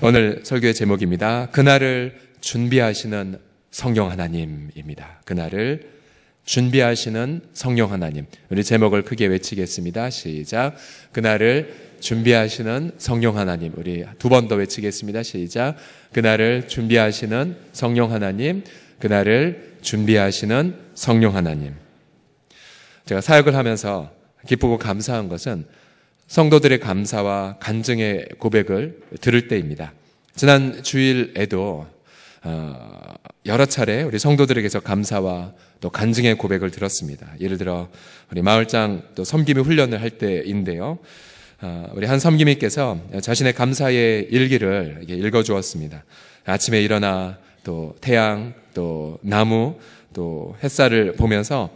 오늘 설교의 제목입니다. 그날을 준비하시는 성령 하나님입니다. 그날을 준비하시는 성령 하나님. 우리 제목을 크게 외치겠습니다. 시작. 그날을 준비하시는 성령 하나님. 우리 두 번 더 외치겠습니다. 시작. 그날을 준비하시는 성령 하나님. 그날을 준비하시는 성령 하나님. 제가 사역을 하면서 기쁘고 감사한 것은 성도들의 감사와 간증의 고백을 들을 때입니다. 지난 주일에도 여러 차례 우리 성도들에게서 감사와 또 간증의 고백을 들었습니다. 예를 들어 우리 마을장 또 섬김의 훈련을 할 때인데요. 우리 한 섬김이께서 자신의 감사의 일기를 읽어주었습니다. 아침에 일어나 또 태양, 또 나무, 또 햇살을 보면서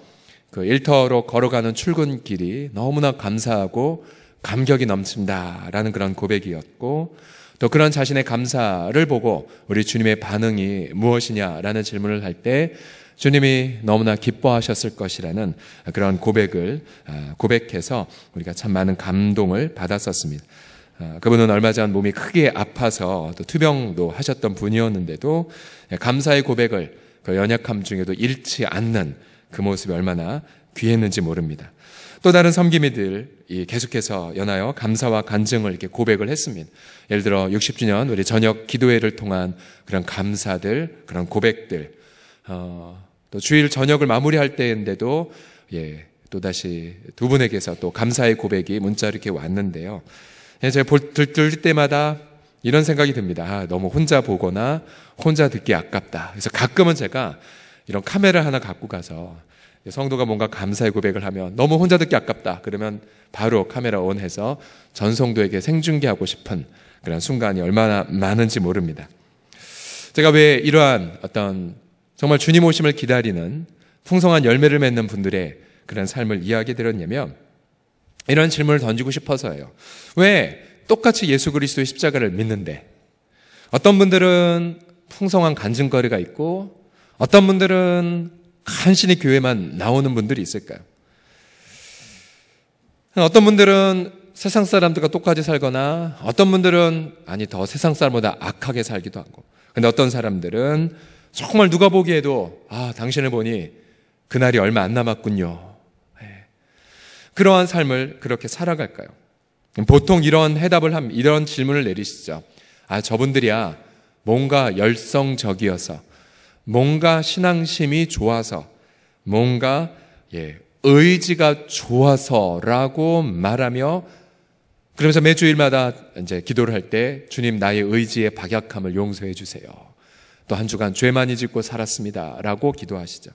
그 일터로 걸어가는 출근길이 너무나 감사하고 감격이 넘친다라는 그런 고백이었고, 또 그런 자신의 감사를 보고 우리 주님의 반응이 무엇이냐라는 질문을 할 때 주님이 너무나 기뻐하셨을 것이라는 그런 고백을 고백해서 우리가 참 많은 감동을 받았었습니다. 그분은 얼마 전 몸이 크게 아파서 또 투병도 하셨던 분이었는데도 감사의 고백을 그 연약함 중에도 잃지 않는 그 모습이 얼마나 귀했는지 모릅니다. 또 다른 섬김이들이 계속해서 연하여 감사와 간증을 이렇게 고백을 했습니다. 예를 들어 60주년 우리 저녁 기도회를 통한 그런 감사들, 그런 고백들, 또 주일 저녁을 마무리할 때인데도 또다시 두 분에게서 또 감사의 고백이 문자로 이렇게 왔는데요. 제가 들을 때마다 이런 생각이 듭니다. 너무 혼자 보거나 혼자 듣기 아깝다. 그래서 가끔은 제가 이런 카메라 하나 갖고 가서 성도가 뭔가 감사의 고백을 하면 너무 혼자 듣기 아깝다. 그러면 바로 카메라 온해서 전 성도에게 생중계하고 싶은 그런 순간이 얼마나 많은지 모릅니다. 제가 왜 이러한 어떤 정말 주님 오심을 기다리는 풍성한 열매를 맺는 분들의 그런 삶을 이야기 드렸냐면 이런 질문을 던지고 싶어서예요. 왜 똑같이 예수 그리스도의 십자가를 믿는데 어떤 분들은 풍성한 간증거리가 있고 어떤 분들은 간신히 교회만 나오는 분들이 있을까요? 어떤 분들은 세상 사람들과 똑같이 살거나 어떤 분들은 더 세상 사람보다 악하게 살기도 하고, 근데 어떤 사람들은 정말 누가 보기에도 당신을 보니 그날이 얼마 안 남았군요. 그러한 삶을 그렇게 살아갈까요? 보통 이런 이런 질문을 내리시죠. 저분들이야 뭔가 열성적이어서, 뭔가 신앙심이 좋아서, 뭔가 의지가 좋아서라고 말하며, 그러면서 매주일마다 이제 기도를 할 때 주님 나의 의지의 박약함을 용서해 주세요. 또 한 주간 죄 많이 짓고 살았습니다라고 기도하시죠.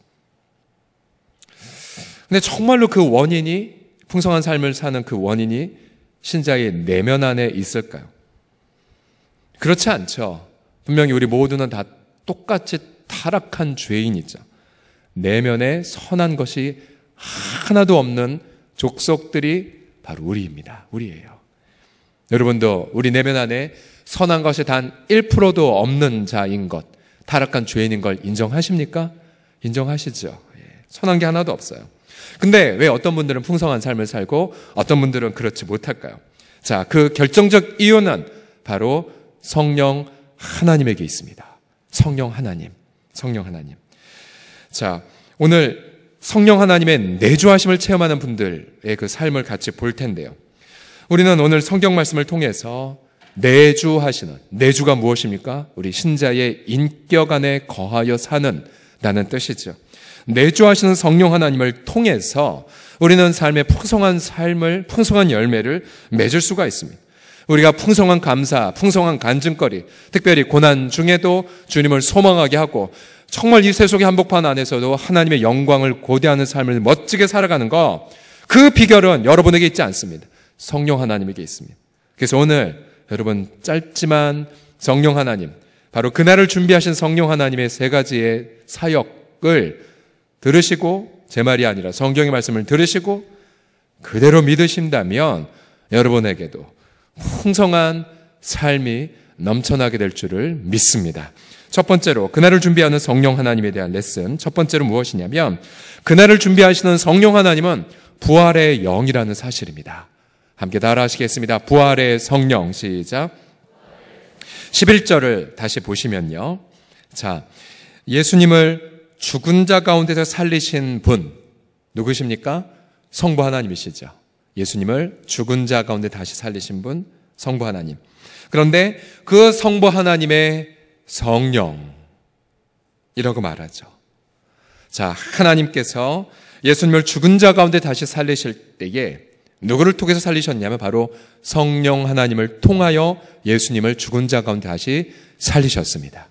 근데 정말로 그 원인이, 풍성한 삶을 사는 그 원인이 신자의 내면 안에 있을까요? 그렇지 않죠. 분명히 우리 모두는 다 똑같이 타락한 죄인이죠. 내면에 선한 것이 하나도 없는 족속들이 바로 우리입니다. 우리예요. 여러분도 우리 내면 안에 선한 것이 단 1%도 없는 자인 것, 타락한 죄인인 걸 인정하십니까? 인정하시죠. 선한 게 하나도 없어요. 근데 왜 어떤 분들은 풍성한 삶을 살고 어떤 분들은 그렇지 못할까요? 자, 그 결정적 이유는 바로 성령 하나님에게 있습니다. 성령 하나님. 자, 오늘 성령 하나님의 내주하심을 체험하는 분들의 그 삶을 같이 볼 텐데요. 우리는 오늘 성경 말씀을 통해서 내주가 무엇입니까? 우리 신자의 인격 안에 거하여 사는 라는 뜻이죠. 내주하시는 성령 하나님을 통해서 우리는 삶의 풍성한 열매를 맺을 수가 있습니다. 우리가 풍성한 감사, 풍성한 간증거리, 특별히 고난 중에도 주님을 소망하게 하고 정말 이 세속의 한복판 안에서도 하나님의 영광을 고대하는 삶을 멋지게 살아가는 것, 그 비결은 여러분에게 있지 않습니다. 성령 하나님에게 있습니다. 그래서 오늘 여러분 짧지만 성령 하나님, 바로 그날을 준비하신 성령 하나님의 세 가지의 사역을 들으시고, 제 말이 아니라 성경의 말씀을 들으시고 그대로 믿으신다면 여러분에게도 풍성한 삶이 넘쳐나게 될 줄을 믿습니다. 첫 번째로 그날을 준비하는 성령 하나님에 대한 레슨, 첫 번째로 무엇이냐면 그날을 준비하시는 성령 하나님은 부활의 영이라는 사실입니다. 함께 따라 하시겠습니다. 부활의 성령. 시작. 11절을 다시 보시면요. 자, 예수님을 죽은 자 가운데서 살리신 분 누구십니까? 성부 하나님이시죠. 예수님을 죽은 자 가운데 다시 살리신 분 성부 하나님. 그런데 그 성부 하나님의 성령이라고 말하죠. 자, 하나님께서 예수님을 죽은 자 가운데 다시 살리실 때에 누구를 통해서 살리셨냐면 바로 성령 하나님을 통하여 예수님을 죽은 자 가운데 다시 살리셨습니다.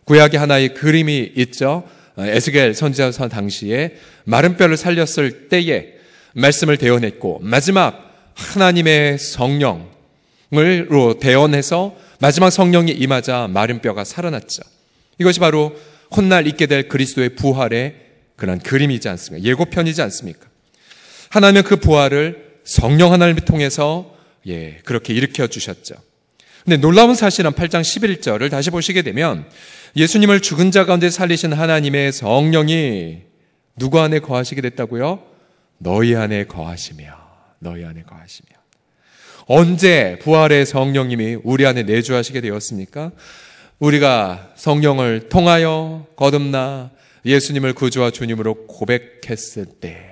구약에 하나의 그림이 있죠. 에스겔 선지자 당시에 마른 뼈를 살렸을 때에 말씀을 대언했고 마지막 하나님의 성령으로 대언해서 마지막 성령이 임하자 마른 뼈가 살아났죠. 이것이 바로 훗날 있게 될 그리스도의 부활의 그런 그림이지 않습니까? 예고편이지 않습니까? 하나님은 그 부활을 성령 하나님을 통해서 그렇게 일으켜 주셨죠. 근데 놀라운 사실은 8장 11절을 다시 보시게 되면 예수님을 죽은 자 가운데 살리신 하나님의 성령이 누구 안에 거하시게 됐다고요? 너희 안에 거하시며. 언제 부활의 성령님이 우리 안에 내주하시게 되었습니까? 우리가 성령을 통하여 거듭나 예수님을 구주와 주님으로 고백했을 때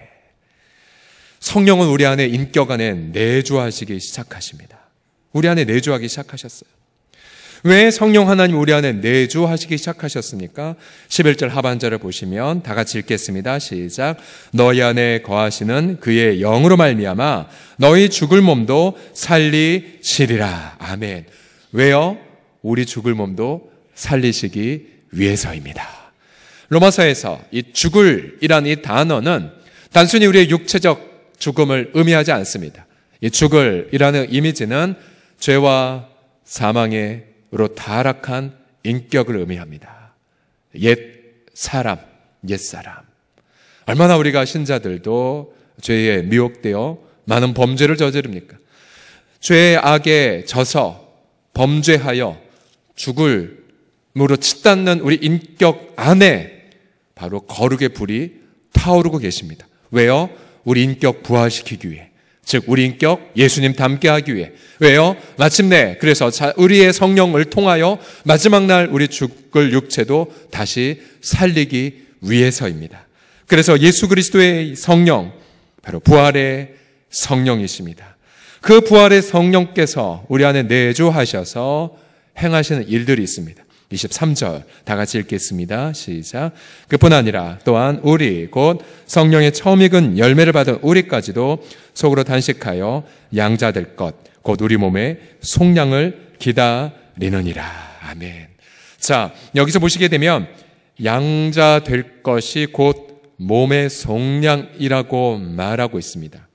성령은 우리 안에 인격 안에 내주하시기 시작하십니다. 우리 안에 내주하기 시작하셨어요. 왜 성령 하나님 우리 안에 내주하시기 시작하셨습니까? 11절 하반절을 보시면 다 같이 읽겠습니다. 시작. 너희 안에 거하시는 그의 영으로 말미암아 너희 죽을 몸도 살리시리라. 아멘. 왜요? 우리 죽을 몸도 살리시기 위해서입니다. 로마서에서 이 죽을이란 이 단어는 단순히 우리의 육체적 죽음을 의미하지 않습니다. 이 죽을이라는 이미지는 죄와 사망으로 타락한 인격을 의미합니다. 옛사람. 얼마나 우리가 신자들도 죄에 미혹되어 많은 범죄를 저지릅니까? 죄의 악에 져서 범죄하여 죽을무로 치닫는 우리 인격 안에 바로 거룩의 불이 타오르고 계십니다. 왜요? 우리 인격 부활시키기 위해, 즉 우리 인격 예수님 닮게 하기 위해. 왜요? 마침내 그래서 우리의 성령을 통하여 마지막 날 우리 죽을 육체도 다시 살리기 위해서입니다. 그래서 예수 그리스도의 성령, 바로 부활의 성령이십니다. 그 부활의 성령께서 우리 안에 내주하셔서 행하시는 일들이 있습니다. 23절 다 같이 읽겠습니다. 시작. 그뿐 아니라 또한 우리 곧 성령의 처음 익은 열매를 받은 우리까지도 속으로 단식하여 양자 될 것 곧 우리 몸의 속량을 기다리느니라. 아멘. 자, 여기서 보시게 되면 양자 될 것이 곧 몸의 속량이라고 말하고 있습니다.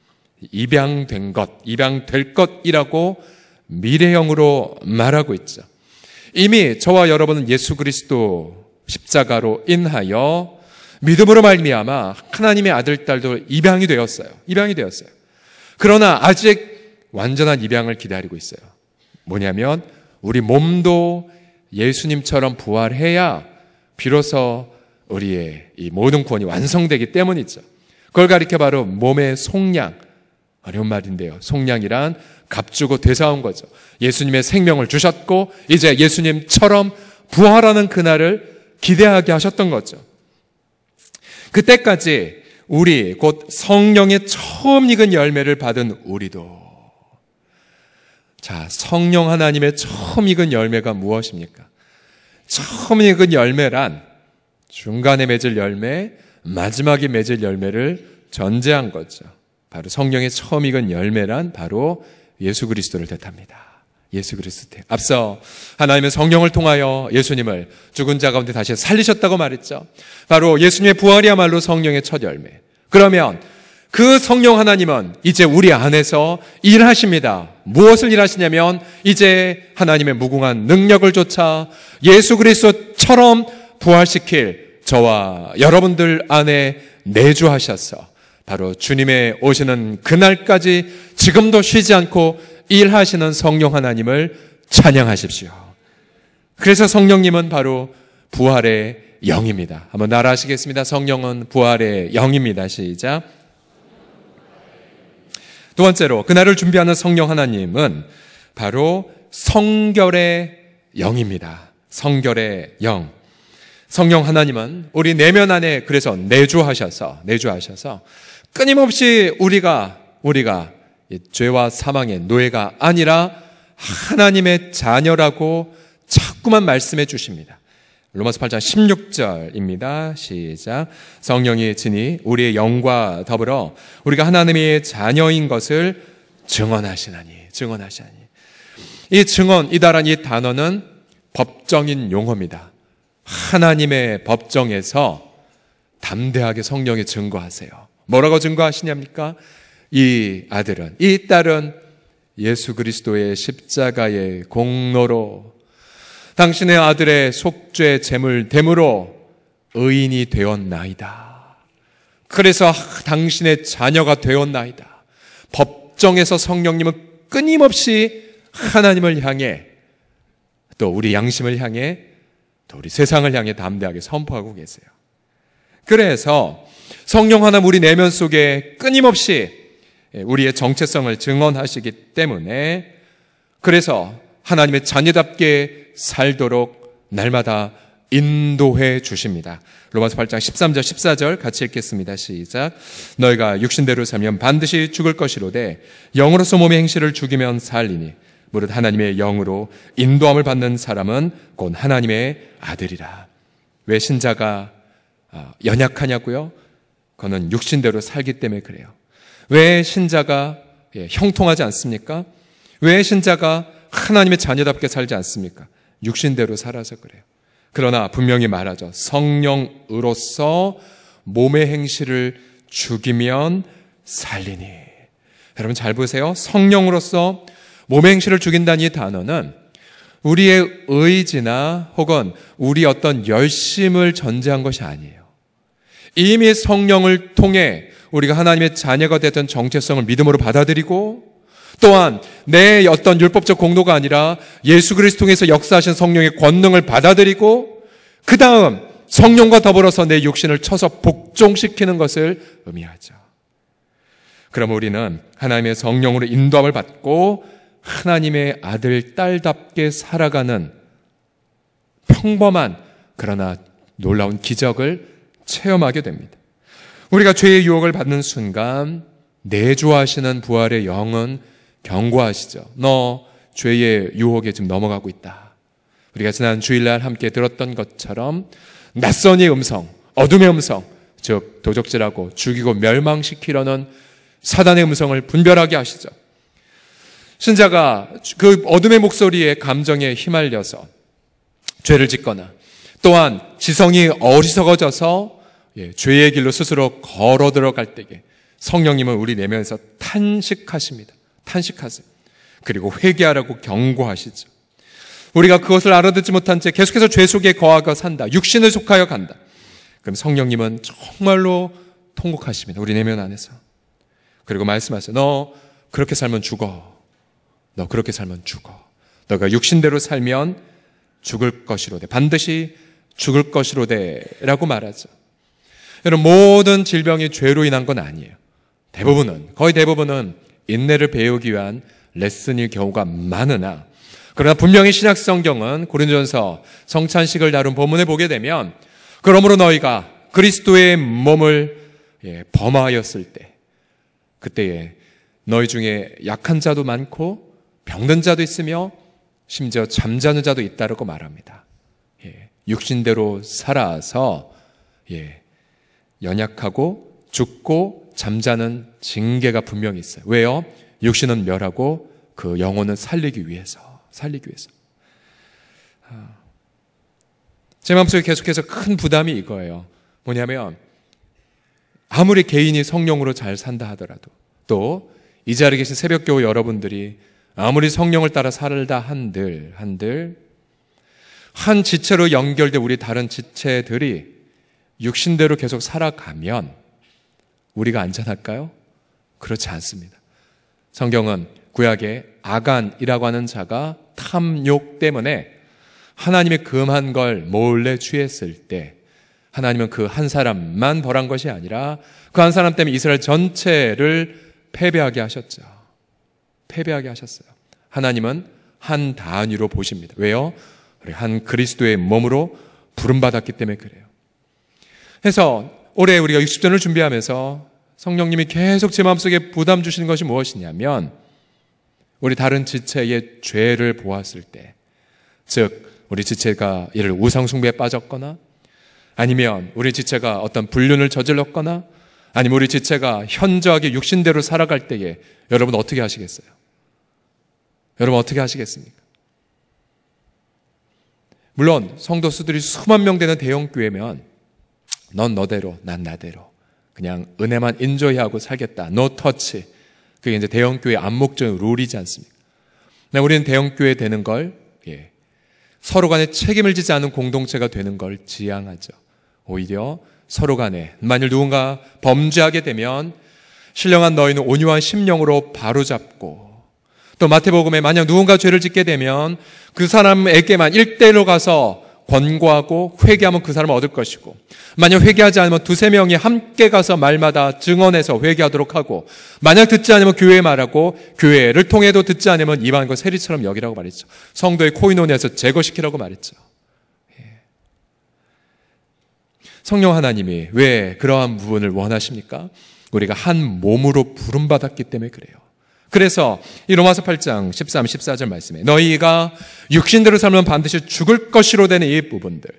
입양된 것, 입양될 것이라고 미래형으로 말하고 있죠. 이미 저와 여러분은 예수 그리스도 십자가로 인하여 믿음으로 말미암아 하나님의 아들, 딸도 입양이 되었어요. 그러나 아직 완전한 입양을 기다리고 있어요. 뭐냐면 우리 몸도 예수님처럼 부활해야 비로소 우리의 이 모든 구원이 완성되기 때문이죠. 그걸 가리켜 바로 몸의 속량, 어려운 말인데요. 속량이란 값주고 되사온 거죠. 예수님의 생명을 주셨고 이제 예수님처럼 부활하는 그날을 기대하게 하셨던 거죠. 그때까지 우리 곧 성령의 처음 익은 열매를 받은 우리도, 자, 성령 하나님의 처음 익은 열매가 무엇입니까? 처음 익은 열매란 중간에 맺을 열매, 마지막에 맺을 열매를 전제한 거죠. 바로 성령의 처음 익은 열매란 바로 예수 그리스도를 뜻합니다. 예수 그리스도. 앞서 하나님은 성령을 통하여 예수님을 죽은 자 가운데 다시 살리셨다고 말했죠. 바로 예수님의 부활이야말로 성령의 첫 열매. 그러면 그 성령 하나님은 이제 우리 안에서 일하십니다. 무엇을 일하시냐면 이제 하나님의 무궁한 능력을 좇아 예수 그리스도처럼 부활시킬 저와 여러분들 안에 내주하셔서 바로 주님의 오시는 그날까지 지금도 쉬지 않고 일하시는 성령 하나님을 찬양하십시오. 그래서 성령님은 바로 부활의 영입니다. 한번 따라하시겠습니다. 성령은 부활의 영입니다. 시작. 두 번째로 그날을 준비하는 성령 하나님은 바로 성결의 영입니다. 성결의 영. 성령 하나님은 우리 내면 안에 그래서 내주하셔서 끊임없이 우리가 죄와 사망의 노예가 아니라 하나님의 자녀라고 자꾸만 말씀해 주십니다. 로마서 8장 16절입니다. 시작. 성령이 지니 우리의 영과 더불어 우리가 하나님의 자녀인 것을 증언하시나니. 이 증언, 이다란 이 단어는 법정인 용어입니다. 하나님의 법정에서 담대하게 성령이 증거하세요. 뭐라고 증거하시냐입니까? 이 아들은, 이 딸은 예수 그리스도의 십자가의 공로로 당신의 아들의 속죄 제물됨으로 의인이 되었나이다. 그래서 당신의 자녀가 되었나이다. 법정에서 성령님은 끊임없이 하나님을 향해, 또 우리 양심을 향해, 또 우리 세상을 향해 담대하게 선포하고 계세요. 그래서 성령 하나님 우리 내면 속에 끊임없이 우리의 정체성을 증언하시기 때문에, 그래서 하나님의 자녀답게 살도록 날마다 인도해 주십니다. 로마서 8장 13절 14절 같이 읽겠습니다. 시작. 너희가 육신대로 살면 반드시 죽을 것이로되 영으로서 몸의 행실을 죽이면 살리니 무릇 하나님의 영으로 인도함을 받는 사람은 곧 하나님의 아들이라. 왜 신자가 연약하냐고요? 그거는 육신대로 살기 때문에 그래요. 왜 신자가 형통하지 않습니까? 왜 신자가 하나님의 자녀답게 살지 않습니까? 육신대로 살아서 그래요. 그러나 분명히 말하죠. 성령으로서 몸의 행실을 죽이면 살리니. 여러분 잘 보세요. 성령으로서 몸의 행실을 죽인다는 이 단어는 우리의 의지나 혹은 우리 어떤 열심을 전제한 것이 아니에요. 이미 성령을 통해 우리가 하나님의 자녀가 됐던 정체성을 믿음으로 받아들이고, 또한 내 어떤 율법적 공로가 아니라 예수 그리스도 통해서 역사하신 성령의 권능을 받아들이고, 그 다음 성령과 더불어서 내 육신을 쳐서 복종시키는 것을 의미하죠. 그럼 우리는 하나님의 성령으로 인도함을 받고 하나님의 아들, 딸답게 살아가는 평범한 그러나 놀라운 기적을 체험하게 됩니다. 우리가 죄의 유혹을 받는 순간 내주하시는 부활의 영은 경고하시죠. 너 죄의 유혹에 지금 넘어가고 있다. 우리가 지난 주일날 함께 들었던 것처럼 낯선의 음성, 어둠의 음성, 즉 도적질하고 죽이고 멸망시키려는 사단의 음성을 분별하게 하시죠. 신자가 그 어둠의 목소리에 감정에 휘말려서 죄를 짓거나, 또한 지성이 어리석어져서 죄의 길로 스스로 걸어 들어갈 때에 성령님은 우리 내면에서 탄식하십니다. 탄식하세요. 그리고 회개하라고 경고하시죠. 우리가 그것을 알아듣지 못한 채 계속해서 죄 속에 거하고 산다. 육신을 속하여 간다. 그럼 성령님은 정말로 통곡하십니다. 우리 내면 안에서. 그리고 말씀하세요. 너 그렇게 살면 죽어. 너 그렇게 살면 죽어. 너가 육신대로 살면 죽을 것이로되, 반드시 죽을 것이로되 라고 말하죠. 여러분, 모든 질병이 죄로 인한 건 아니에요. 거의 대부분은 인내를 배우기 위한 레슨일 경우가 많으나, 그러나 분명히 신약 성경은 고린도전서 성찬식을 다룬 본문에 보게 되면, 그러므로 너희가 그리스도의 몸을 범하였을 때, 그때에 너희 중에 약한 자도 많고 병든 자도 있으며 심지어 잠자는 자도 있다라고 말합니다. 육신대로 살아서 연약하고 죽고 잠자는 징계가 분명히 있어요. 왜요? 육신은 멸하고 그 영혼은 살리기 위해서. 제 마음속에 계속해서 큰 부담이 이거예요. 뭐냐면, 아무리 개인이 성령으로 잘 산다 하더라도, 또 이 자리에 계신 새벽교회 여러분들이 아무리 성령을 따라 살다 한들 한 지체로 연결된 우리 다른 지체들이 육신대로 계속 살아가면 우리가 안전할까요? 그렇지 않습니다. 성경은 구약의 아간이라고 하는 자가 탐욕 때문에 하나님의 금한 걸 몰래 취했을 때, 하나님은 그 한 사람만 벌한 것이 아니라 그 한 사람 때문에 이스라엘 전체를 패배하게 하셨어요. 하나님은 한 단위로 보십니다. 왜요? 우리 한 그리스도의 몸으로 부름받았기 때문에 그래요. 그래서 올해 우리가 60전을 준비하면서 성령님이 계속 제 마음속에 부담 주시는 것이 무엇이냐면 우리 다른 지체의 죄를 보았을 때, 즉 우리 지체가 이를 우상숭배에 빠졌거나 아니면 우리 지체가 어떤 불륜을 저질렀거나 아니면 우리 지체가 현저하게 육신대로 살아갈 때에 여러분 어떻게 하시겠어요? 여러분 어떻게 하시겠습니까? 물론 성도수들이 수만 명 되는 대형교회면 넌 너대로 난 나대로 그냥 은혜만 인조이하고 살겠다. 노 터치. 그게 이제 대형교회의 암묵적인 룰이지 않습니까? 우리는 대형교회 되는 걸 서로 간에 책임을 지지 않은 공동체가 되는 걸 지향하죠. 오히려 서로 간에 만일 누군가 범죄하게 되면 신령한 너희는 온유한 심령으로 바로잡고, 또 마태복음에 만약 누군가 죄를 짓게 되면 그 사람에게만 1대1로 가서 권고하고 회개하면 그 사람을 얻을 것이고, 만약 회개하지 않으면 두세 명이 함께 가서 말마다 증언해서 회개하도록 하고, 만약 듣지 않으면 교회에 말하고 교회를 통해도 듣지 않으면 이방인과 세리처럼 여기라고 말했죠. 성도의 코이노니아에서 제거시키라고 말했죠. 성령 하나님이 왜 그러한 부분을 원하십니까? 우리가 한 몸으로 부름받았기 때문에 그래요. 그래서 이 로마서 8장 13, 14절 말씀에 너희가 육신대로 살면 반드시 죽을 것이로 되는 이 부분들,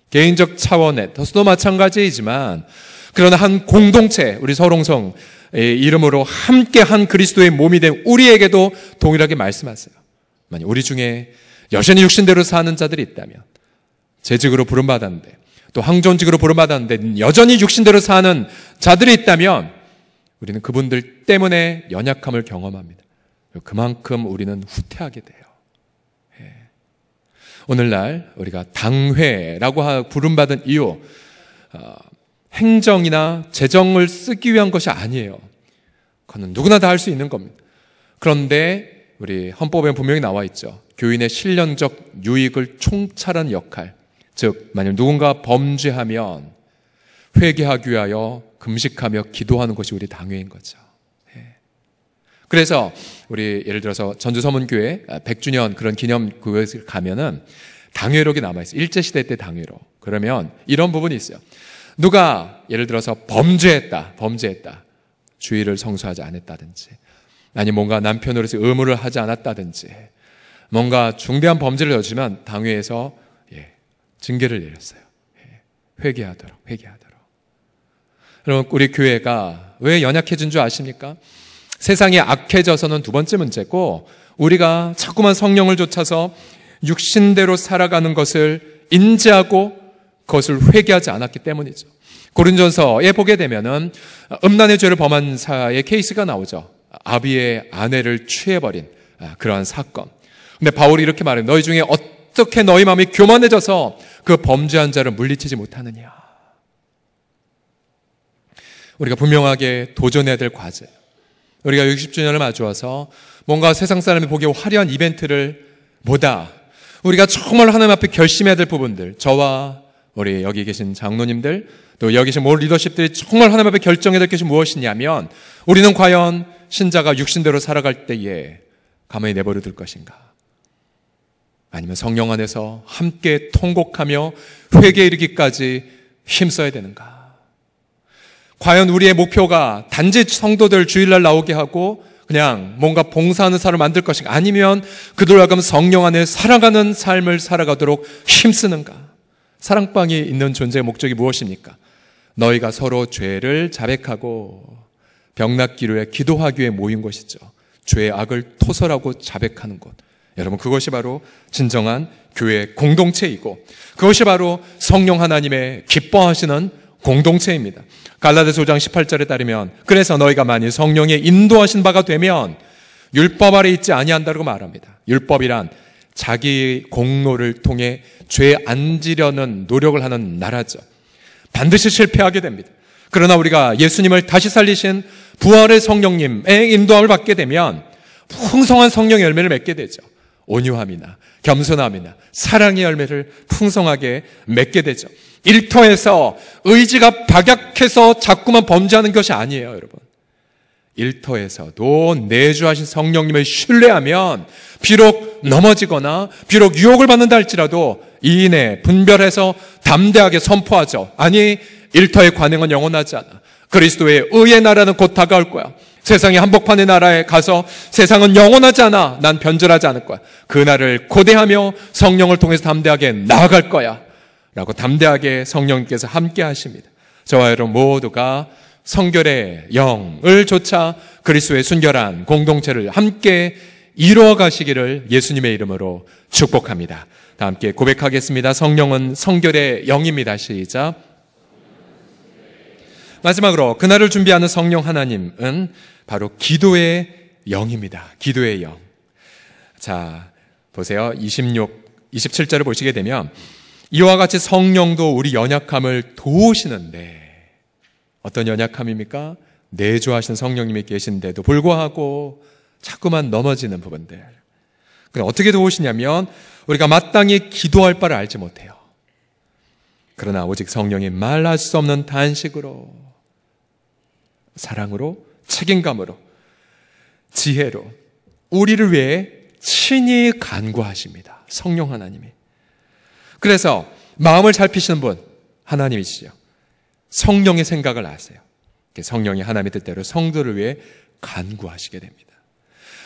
개인적 차원에서도 마찬가지이지만 그러나 한 공동체, 우리 서롱성의 이름으로 함께 한 그리스도의 몸이 된 우리에게도 동일하게 말씀하세요. 만약 우리 중에 여전히 육신대로 사는 자들이 있다면, 재직으로 부름받았는데 또 항존직으로 부름받았는데 여전히 육신대로 사는 자들이 있다면 우리는 그분들 때문에 연약함을 경험합니다. 그만큼 우리는 후퇴하게 돼요. 오늘날 우리가 당회라고 부름받은 이유, 행정이나 재정을 쓰기 위한 것이 아니에요. 그건 누구나 다 할 수 있는 겁니다. 그런데 우리 헌법에 분명히 나와 있죠. 교인의 신령적 유익을 총찰하는 역할, 즉 만약 누군가 범죄하면 회개하기 위하여 금식하며 기도하는 것이 우리 당회인 거죠. 그래서 우리 예를 들어서 전주서문교회 100주년 그런 기념교회에 가면은 당회록이 남아있어요. 일제시대 때 당회록. 그러면 이런 부분이 있어요. 누가 예를 들어서 범죄했다. 주의를 성수하지 않았다든지, 아니 뭔가 남편으로서 의무를 하지 않았다든지, 뭔가 중대한 범죄를 저지르면 당회에서 징계를 내렸어요. 회개하도록. 여러분, 우리 교회가 왜 연약해진 줄 아십니까? 세상이 악해져서는 두 번째 문제고, 우리가 자꾸만 성령을 쫓아서 육신대로 살아가는 것을 인지하고 그것을 회개하지 않았기 때문이죠. 고린전서에 보게 되면은 음란의 죄를 범한 사의 케이스가 나오죠. 아비의 아내를 취해버린 그러한 사건. 근데 바울이 이렇게 말해요. 너희 중에 어떻게 너희 마음이 교만해져서 그 범죄한 자를 물리치지 못하느냐. 우리가 분명하게 도전해야 될 과제. 우리가 60주년을 마주와서 뭔가 세상 사람이 보기에 화려한 이벤트를 보다 우리가 정말 하나님 앞에 결심해야 될 부분들, 저와 우리 여기 계신 장로님들, 또 여기 계신 모든 리더십들이 정말 하나님 앞에 결정해야 될 것이 무엇이냐면, 우리는 과연 신자가 육신대로 살아갈 때에 가만히 내버려 둘 것인가? 아니면 성령 안에서 함께 통곡하며 회개에 이르기까지 힘써야 되는가? 과연 우리의 목표가 단지 성도들 주일날 나오게 하고 그냥 뭔가 봉사하는 사람을 만들 것인가? 아니면 그들과 성령 안에 살아가는 삶을 살아가도록 힘쓰는가? 사랑방이 있는 존재의 목적이 무엇입니까? 너희가 서로 죄를 자백하고 병낫기로 해 기도하기 위해 모인 것이죠. 죄의 악을 토설하고 자백하는 곳. 여러분, 그것이 바로 진정한 교회 공동체이고, 그것이 바로 성령 하나님의 기뻐하시는 공동체입니다. 갈라디아서 5장 18절에 따르면, 그래서 너희가 만일 성령의 인도하신 바가 되면 율법 아래 있지 아니한다고 말합니다. 율법이란 자기 공로를 통해 죄에 앉으려는 노력을 하는 나라죠. 반드시 실패하게 됩니다. 그러나 우리가 예수님을 다시 살리신 부활의 성령님의 인도함을 받게 되면 풍성한 성령의 열매를 맺게 되죠. 온유함이나 겸손함이나 사랑의 열매를 풍성하게 맺게 되죠. 일터에서 의지가 박약해서 자꾸만 범죄하는 것이 아니에요, 여러분. 일터에서도 내주하신 성령님을 신뢰하면 비록 넘어지거나 비록 유혹을 받는다 할지라도 이인에 분별해서 담대하게 선포하죠. 아니, 일터의 관행은 영원하지 않아. 그리스도의 의의 나라는 곧 다가올 거야. 세상의 한복판의 나라에 가서 세상은 영원하지 않아. 난 변절하지 않을 거야. 그 날을 고대하며 성령을 통해서 담대하게 나아갈 거야. 라고 담대하게 성령님께서 함께 하십니다. 저와 여러분 모두가 성결의 영을 좇아 그리스도의 순결한 공동체를 함께 이루어 가시기를 예수님의 이름으로 축복합니다. 다 함께 고백하겠습니다. 성령은 성결의 영입니다. 시작. 마지막으로 그날을 준비하는 성령 하나님은 바로 기도의 영입니다. 기도의 영. 자, 보세요. 27절을 보시게 되면 이와 같이 성령도 우리 연약함을 도우시는데, 어떤 연약함입니까? 내주하신 성령님이 계신데도 불구하고 자꾸만 넘어지는 부분들. 어떻게 도우시냐면 우리가 마땅히 기도할 바를 알지 못해요. 그러나 오직 성령이 말할 수 없는 단식으로, 사랑으로, 책임감으로, 지혜로 우리를 위해 친히 간구하십니다. 성령 하나님이. 그래서 마음을 살피시는 분 하나님이시죠. 성령의 생각을 아세요. 성령이 하나님의 뜻대로 성도를 위해 간구하시게 됩니다.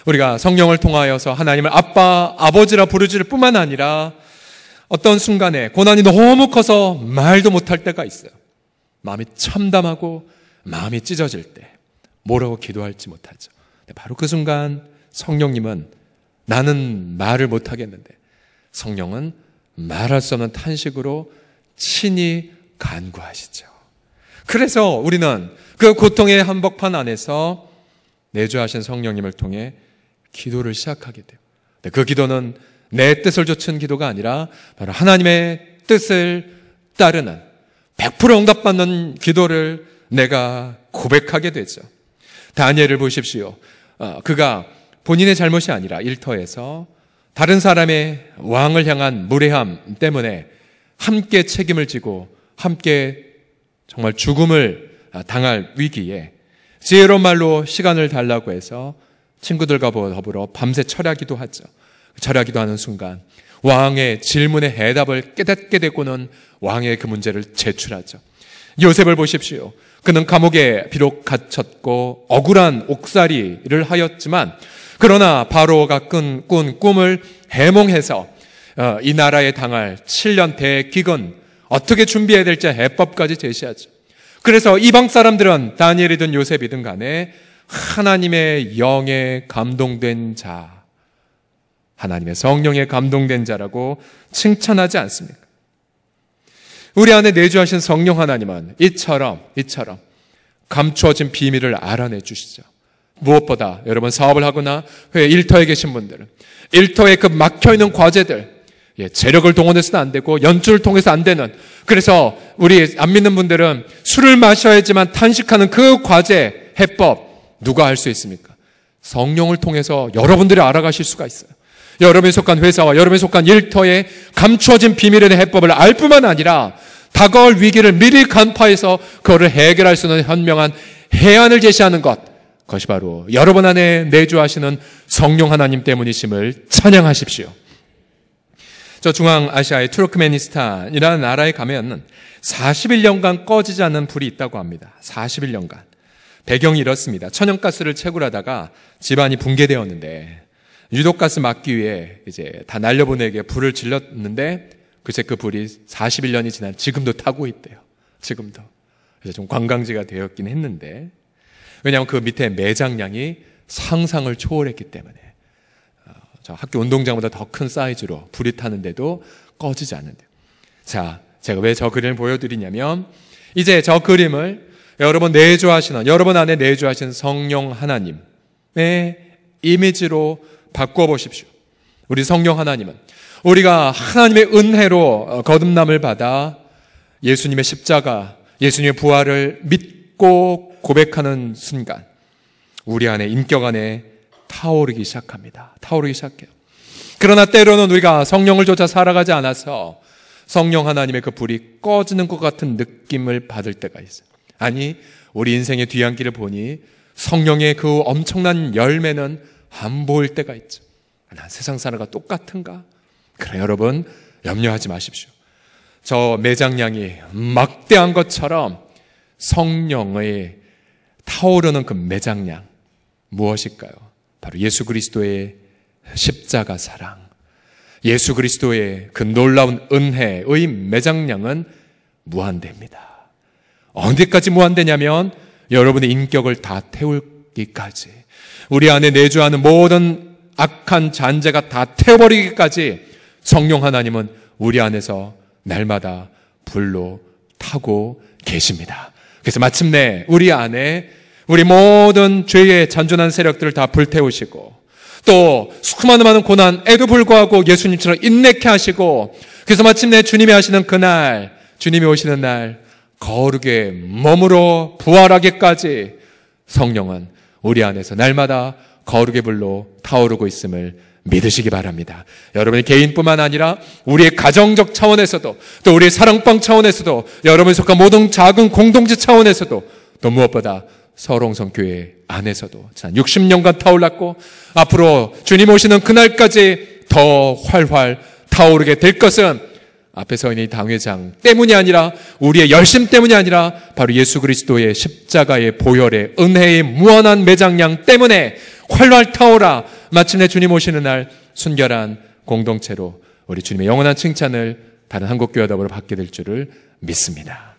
우리가 성령을 통하여서 하나님을 아빠, 아버지라 부르질 뿐만 아니라 어떤 순간에 고난이 너무 커서 말도 못할 때가 있어요. 마음이 참담하고 마음이 찢어질 때 뭐라고 기도할지 못하죠. 바로 그 순간 성령님은 나는 말을 못하겠는데 성령은 말할 수 없는 탄식으로 친히 간구하시죠. 그래서 우리는 그 고통의 한복판 안에서 내주하신 성령님을 통해 기도를 시작하게 돼요. 그 기도는 내 뜻을 좇은 기도가 아니라 바로 하나님의 뜻을 따르는 100% 응답받는 기도를 내가 고백하게 되죠. 다니엘을 보십시오. 그가 본인의 잘못이 아니라 일터에서 다른 사람의 왕을 향한 무례함 때문에 함께 책임을 지고 함께 정말 죽음을 당할 위기에 지혜로운 말로 시간을 달라고 해서 친구들과 더불어 밤새 철야기도 하죠. 철야기도 하는 순간 왕의 질문에 해답을 깨닫게 되고는 왕의 그 문제를 제출하죠. 요셉을 보십시오. 그는 감옥에 비록 갇혔고 억울한 옥살이를 하였지만 그러나 바로가 꾼 꿈을 해몽해서 이 나라에 당할 7년 대기근 어떻게 준비해야 될지 해법까지 제시하죠. 그래서 이방 사람들은 다니엘이든 요셉이든 간에 하나님의 영에 감동된 자, 하나님의 성령에 감동된 자라고 칭찬하지 않습니까? 우리 안에 내주하신 성령 하나님은 이처럼 감추어진 비밀을 알아내 주시죠. 무엇보다 여러분 사업을 하거나 일터에 계신 분들은 일터에 그 막혀있는 과제들, 재력을 동원해서는 안 되고 연주를 통해서 안 되는, 그래서 우리 안 믿는 분들은 술을 마셔야지만 탄식하는 그 과제, 해법 누가 할 수 있습니까? 성령을 통해서 여러분들이 알아가실 수가 있어요. 여러분이 속한 회사와 여러분이 속한 일터에 감추어진 비밀의 해법을 알 뿐만 아니라 다가올 위기를 미리 간파해서 그거를 해결할 수 있는 현명한 해안을 제시하는 것, 그것이 바로 여러분 안에 내주하시는 성령 하나님 때문이심을 찬양하십시오. 저 중앙아시아의 투르크메니스탄이라는 나라에 가면 41년간 꺼지지 않는 불이 있다고 합니다. 41년간. 배경이 이렇습니다. 천연가스를 채굴하다가 집안이 붕괴되었는데 유독가스 막기 위해 이제 다 날려보내게 불을 질렀는데 글쎄 그 불이 41년이 지난 지금도 타고 있대요. 지금도. 그래서 좀 관광지가 되었긴 했는데, 왜냐하면 그 밑에 매장량이 상상을 초월했기 때문에 저 학교 운동장보다 더 큰 사이즈로 불이 타는데도 꺼지지 않는데요. 자, 제가 왜 저 그림을 보여드리냐면 이제 저 그림을 여러분 안에 내주하시는 성령 하나님의 이미지로 바꿔보십시오. 우리 성령 하나님은 우리가 하나님의 은혜로 거듭남을 받아 예수님의 십자가, 예수님의 부활을 믿고 고백하는 순간 우리 안에 인격 안에 타오르기 시작합니다. 타오르기 시작해요. 그러나 때로는 우리가 성령을 쫓아 살아가지 않아서 성령 하나님의 그 불이 꺼지는 것 같은 느낌을 받을 때가 있어요. 아니, 우리 인생의 뒤안길을 보니 성령의 그 엄청난 열매는 안 보일 때가 있죠. 난 세상 사람과 똑같은가? 그래, 여러분 염려하지 마십시오. 저 매장량이 막대한 것처럼 성령의 타오르는 그 매장량 무엇일까요? 바로 예수 그리스도의 십자가 사랑, 예수 그리스도의 그 놀라운 은혜의 매장량은 무한대입니다. 어디까지 무한대냐면 여러분의 인격을 다 태우기까지, 우리 안에 내주하는 모든 악한 잔재가 다 태워버리기까지 성령 하나님은 우리 안에서 날마다 불로 타고 계십니다. 그래서 마침내 우리 안에 우리 모든 죄의 잔존한 세력들을 다 불태우시고, 또 수많은 많은 고난에도 불구하고 예수님처럼 인내케 하시고, 그래서 마침내 주님이 하시는 그날, 주님이 오시는 날 거룩에 머무러 부활하기까지 성령은 우리 안에서 날마다 거룩의 불로 타오르고 있음을 믿으시기 바랍니다. 여러분의 개인뿐만 아니라 우리의 가정적 차원에서도, 또 우리의 사랑방 차원에서도, 여러분이 속한 모든 작은 공동체 차원에서도, 또 무엇보다 서롱성교회 안에서도 지난 60년간 타올랐고 앞으로 주님 오시는 그날까지 더 활활 타오르게 될 것은 앞에 서 있는 이 당회장 때문이 아니라, 우리의 열심 때문이 아니라 바로 예수 그리스도의 십자가의 보혈의 은혜의 무한한 매장량 때문에 활활 타오라 마침내 주님 오시는 날 순결한 공동체로 우리 주님의 영원한 칭찬을 다른 한국교회답으로 받게 될 줄을 믿습니다.